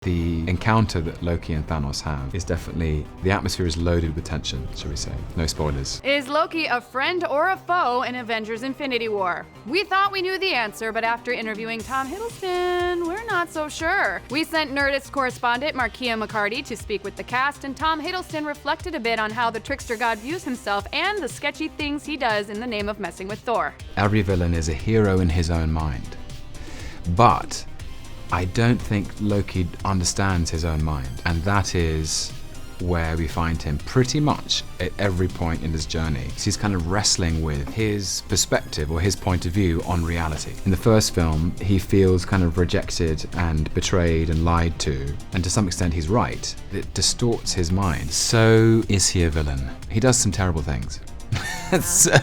The encounter that Loki and Thanos have is definitely, the atmosphere is loaded with tension, shall we say. No spoilers. Is Loki a friend or a foe in Avengers Infinity War? We thought we knew the answer, but after interviewing Tom Hiddleston, we're not so sure. We sent Nerdist correspondent Markia McCarty to speak with the cast, and Tom Hiddleston reflected a bit on how the trickster god views himself and the sketchy things he does in the name of messing with Thor. Every villain is a hero in his own mind. But I don't think Loki understands his own mind, and that is where we find him pretty much at every point in his journey. So he's kind of wrestling with his perspective or his point of view on reality. In the first film, he feels kind of rejected and betrayed and lied to, and to some extent he's right. It distorts his mind. So is he a villain? He does some terrible things. So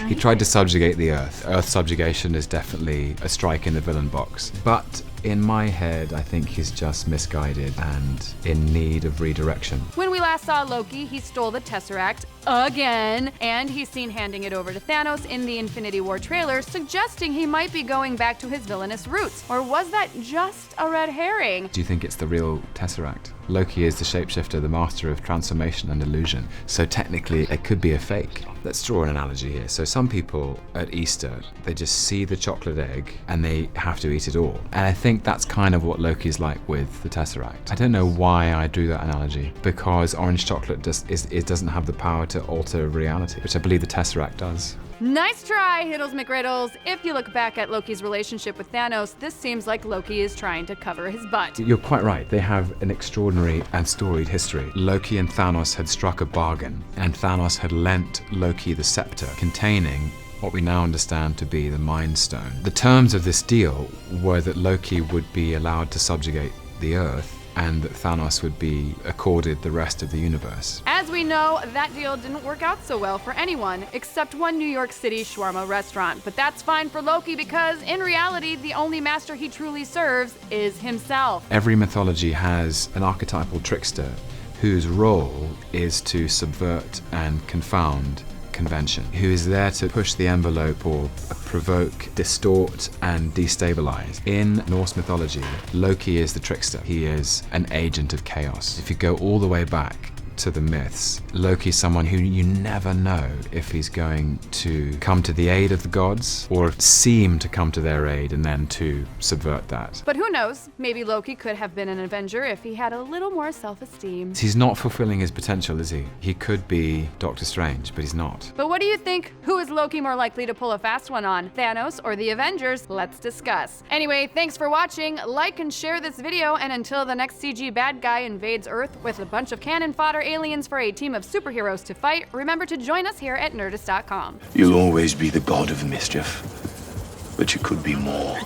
he tried to subjugate the Earth. Earth subjugation is definitely a strike in the villain box. But in my head, I think he's just misguided and in need of redirection. When we last saw Loki, he stole the Tesseract again, and he's seen handing it over to Thanos in the Infinity War trailer, suggesting he might be going back to his villainous roots. Or was that just a red herring? Do you think it's the real Tesseract? Loki is the shapeshifter, the master of transformation and illusion. So technically, it could be a fake. Let's draw an analogy here. So some people at Easter, they just see the chocolate egg and they have to eat it all. And I think that's kind of what Loki's like with the Tesseract. I don't know why I drew that analogy, because orange chocolate it doesn't have the power to alter reality, which I believe the Tesseract does. Nice try, Hiddles McRiddles. If you look back at Loki's relationship with Thanos, this seems like Loki is trying to cover his butt. You're quite right. They have an extraordinary and storied history. Loki and Thanos had struck a bargain, and Thanos had lent Loki the scepter containing what we now understand to be the Mind Stone. The terms of this deal were that Loki would be allowed to subjugate the Earth, and that Thanos would be accorded the rest of the universe. As we know, that deal didn't work out so well for anyone, except one New York City shawarma restaurant. But that's fine for Loki, because in reality, the only master he truly serves is himself. Every mythology has an archetypal trickster whose role is to subvert and confound convention, who is there to push the envelope or provoke, distort, and destabilize. In Norse mythology, Loki is the trickster. He is an agent of chaos. If you go all the way back to the myths, Loki is someone who you never know if he's going to come to the aid of the gods or seem to come to their aid and then to subvert that. But who knows? Maybe Loki could have been an Avenger if he had a little more self-esteem. He's not fulfilling his potential, is he? He could be Doctor Strange, but he's not. But what do you think? Who is Loki more likely to pull a fast one on? Thanos or the Avengers? Let's discuss. Anyway, thanks for watching. Like and share this video, and until the next CG bad guy invades Earth with a bunch of cannon fodder aliens for a team of superheroes to fight, remember to join us here at Nerdist.com. You'll always be the god of mischief, but you could be more.